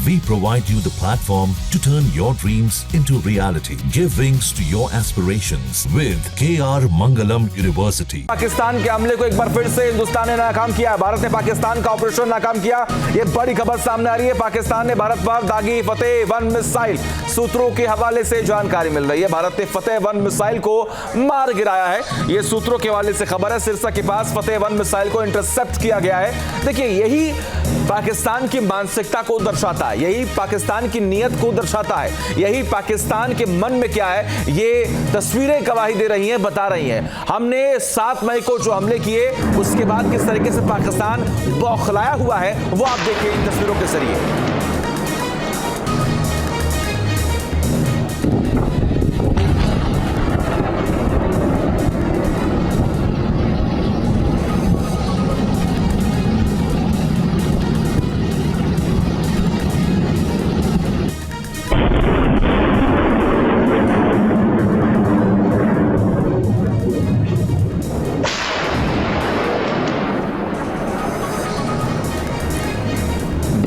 We provide you the platform to turn your dreams into reality. Give wings to your aspirations with KR Mangalam University. Pakistan के हमले को एक बार फिर से हिंदुस्तान ने नाकाम किया। भारत ने पाकिस्तान का ऑपरेशन नाकाम किया। ये बड़ी खबर सामने आ रही है। पाकिस्तान ने भारत पर दागी फतेह-1 मिसाइल। सूत्रों के हवाले से जानकारी मिल रही है, भारत ने फतेह-1 मिसाइल को मार गिराया है। ये सूत्रों के हवाले से खबर है। सिरसा के पास फतेह-1 मिसाइल को इंटरसेप्ट किया गया है। देखिए, यही पाकिस्तान की मानसिकता को दर्शाता है, यही पाकिस्तान की नीयत को दर्शाता है, यही पाकिस्तान के मन में क्या है ये तस्वीरें गवाही दे रही हैं, बता रही हैं। हमने 7 मई को जो हमले किए उसके बाद किस तरीके से पाकिस्तान बौखलाया हुआ है वो आप देखिए इन तस्वीरों के जरिए।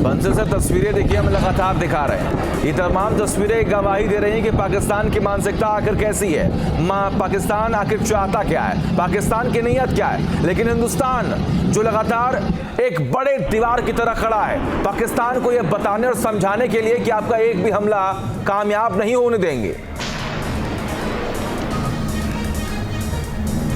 बंसल से तस्वीरें देखिए हम लगातार दिखा रहे हैं। ये तमाम तस्वीरें गवाही दे रही हैं कि पाकिस्तान की मानसिकता आखिर कैसी है, पाकिस्तान आखिर चाहता क्या है, पाकिस्तान की नीयत क्या है। लेकिन हिंदुस्तान जो लगातार एक बड़े दीवार की तरह खड़ा है, पाकिस्तान को यह बताने और समझाने के लिए कि आपका एक भी हमला कामयाब नहीं होने देंगे।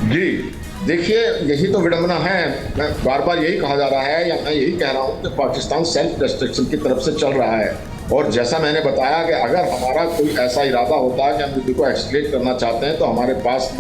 जी देखिए, यही तो विडंबना है। मैं बार बार यही कहा जा रहा है, या मैं यही कह रहा हूँ कि पाकिस्तान सेल्फ डिस्ट्रक्शन की तरफ से चल रहा है। और जैसा मैंने बताया कि अगर हमारा कोई ऐसा इरादा होता है कि हम युद्ध को एक्सकेलेट करना चाहते हैं, तो हमारे पास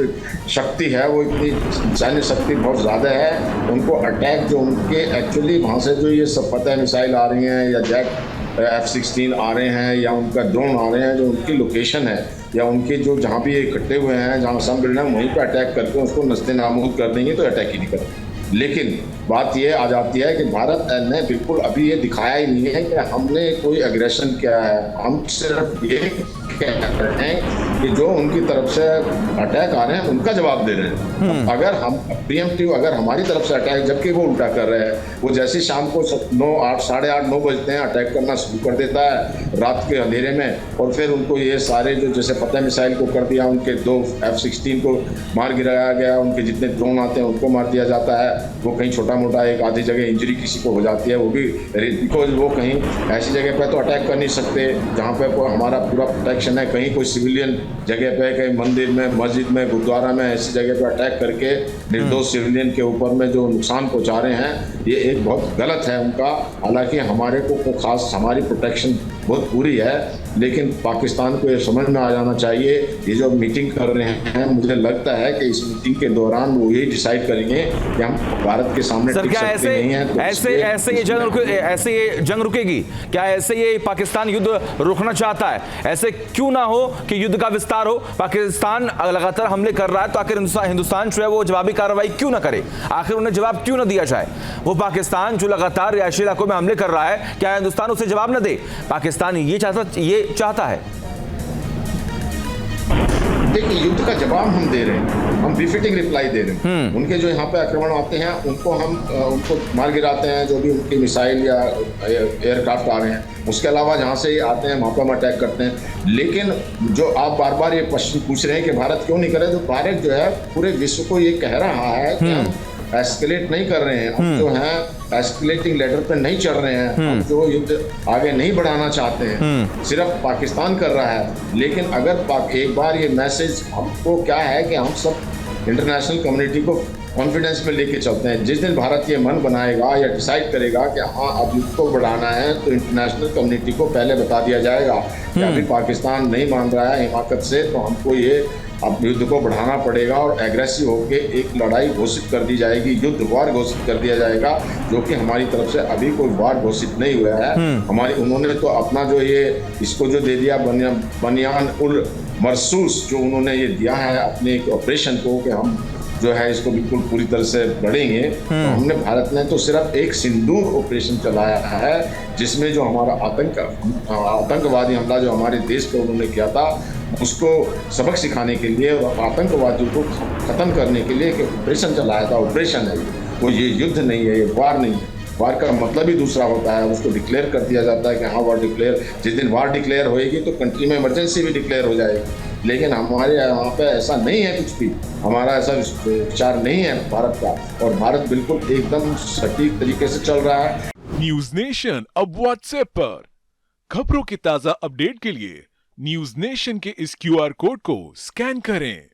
शक्ति है, वो इतनी सैन्य शक्ति बहुत ज़्यादा है। उनको अटैक जो उनके एक्चुअली वहाँ से जो ये सब फतेह मिसाइल आ रही हैं या जेट F-16 आ रहे हैं या उनका ड्रोन आ रहे हैं, जो उनकी लोकेशन है या उनके जो जहाँ भी ये इकट्ठे हुए हैं, जहाँ सम बिल्डर वहीं पर अटैक करके उसको नस्ते नाबूद कर देंगे, तो अटैक ही नहीं करेंगे। लेकिन बात ये आ जाती है कि भारत ने बिल्कुल अभी ये दिखाया ही नहीं है कि हमने कोई एग्रेशन किया है। हम सिर्फ ये कह रहे हैं कि जो उनकी तरफ से अटैक आ रहे हैं उनका जवाब दे रहे हैं। अगर हम प्रीएम्प्टिव अगर हमारी तरफ से अटैक, जबकि वो उल्टा कर रहे हैं, वो जैसे शाम को 9, 8, साढ़े 8, 9 बजते हैं अटैक करना शुरू कर देता है रात के अंधेरे में। और फिर उनको ये सारे जो जैसे फतेह मिसाइल को कर दिया, उनके 2 F-16 को मार गिराया गया, उनके जितने ड्रोन आते हैं उनको मार दिया जाता है। वो कहीं छोटा मोटा एक आधी जगह इंजरी किसी को हो जाती है, वो भी बिकॉज वो कहीं ऐसी जगह पे तो अटैक कर नहीं सकते जहाँ पे हमारा पूरा प्रोटेक्शन है। कहीं कोई सिविलियन जगह पे, कहीं मंदिर में, मस्जिद में, गुरुद्वारा में, ऐसी जगह पे अटैक करके निर्दोष सिविलियन के ऊपर में जो नुकसान पहुँचा रहे हैं, ये एक बहुत गलत है उनका। हालांकि हमारे को खास हमारी प्रोटेक्शन बहुत पूरी है, लेकिन पाकिस्तान को ये समझ में आ जाना चाहिए। ये जो मिटिंग कर रहे हैं, मुझे लगता है कि इस मीटिंग के दौरान वो यही डिसाइड करेंगे कि हम भारत के सामने सर क्या ऐसे ये जंग रुकेगी? क्या ऐसे ये पाकिस्तान युद्ध रुकना चाहता है? ऐसे क्यों ना हो कि युद्ध का विस्तार हो? पाकिस्तान लगातार हमले कर रहा है, तो आखिर हिंदुस्तान जो है वो जवाबी कार्रवाई क्यों ना करे? आखिर उन्हें जवाब क्यों ना दिया जाए? वो पाकिस्तान जो लगातार रिहायशी इलाकों में हमले कर रहा है, क्या हिंदुस्तान उसे जवाब न दे? पाकिस्तान ये चाहता है। देखिए, युद्ध का जवाब हम दे रहे हैं, हम बिफिटिंग रिप्लाई दे रहे हैं। उनके जो यहाँ पे आक्रमण आते हैं उनको हम उनको मार गिराते हैं, जो भी उनकी मिसाइल या एयरक्राफ्ट आ रहे हैं। उसके अलावा जहाँ से ये आते हैं वहाँ पर हम अटैक करते हैं। लेकिन जो आप बार बार ये प्रश्न पूछ रहे हैं कि भारत क्यों नहीं करे, तो भारत जो है पूरे विश्व को ये कह रहा है कि हम एस्केलेट नहीं कर रहे हैं, हम जो हैं एस्केलेटिंग लेडर पे नहीं चढ़ रहे हैं, हम जो युद्ध आगे नहीं बढ़ाना चाहते हैं, सिर्फ पाकिस्तान कर रहा है। लेकिन अगर एक बार ये मैसेज हमको क्या है कि हम सब इंटरनेशनल कम्युनिटी को कॉन्फिडेंस में लेके चलते हैं। जिस दिन भारत ये मन बनाएगा या डिसाइड करेगा कि हाँ अब युद्ध को बढ़ाना है, तो इंटरनेशनल कम्युनिटी को पहले बता दिया जाएगा कि अभी पाकिस्तान नहीं मान रहा है हिमाकत से, तो हमको ये अब युद्ध को बढ़ाना पड़ेगा और एग्रेसिव होके एक लड़ाई घोषित कर दी जाएगी, युद्ध वार घोषित कर दिया जाएगा, जो कि हमारी तरफ से अभी कोई वार घोषित नहीं हुआ है। उन्होंने तो अपना जो ये इसको जो दे दिया बनियान उल मरसूस, जो उन्होंने ये दिया है अपने एक ऑपरेशन को कि हम जो है इसको बिल्कुल पूरी तरह से लड़ेंगे। तो हमने भारत ने तो सिर्फ एक सिंदूर ऑपरेशन चलाया है, जिसमें जो हमारा आतंकवादी हमला जो हमारे देश पे उन्होंने किया था, उसको सबक सिखाने के लिए और आतंकवादियों को खत्म करने के लिए एक ऑपरेशन चलाया था। ऑपरेशन है वो, ये युद्ध नहीं है, ये वार नहीं है। वार का मतलब ही दूसरा होता है, उसको डिक्लेयर कर दिया जाता है कि हाँ वार डिक्लेयर, जिस दिन वार डिक्लेयर होएगी तो कंट्री में इमरजेंसी भी डिक्लेयर हो जाएगी। लेकिन हमारे यहाँ पे ऐसा नहीं है, कुछ भी हमारा ऐसा विचार नहीं है भारत का, और भारत बिल्कुल एकदम सटीक तरीके से चल रहा है। न्यूज नेशन अब व्हाट्सएप पर खबरों के ताजा अपडेट के लिए न्यूज नेशन के इस क्यूआर कोड को स्कैन करें।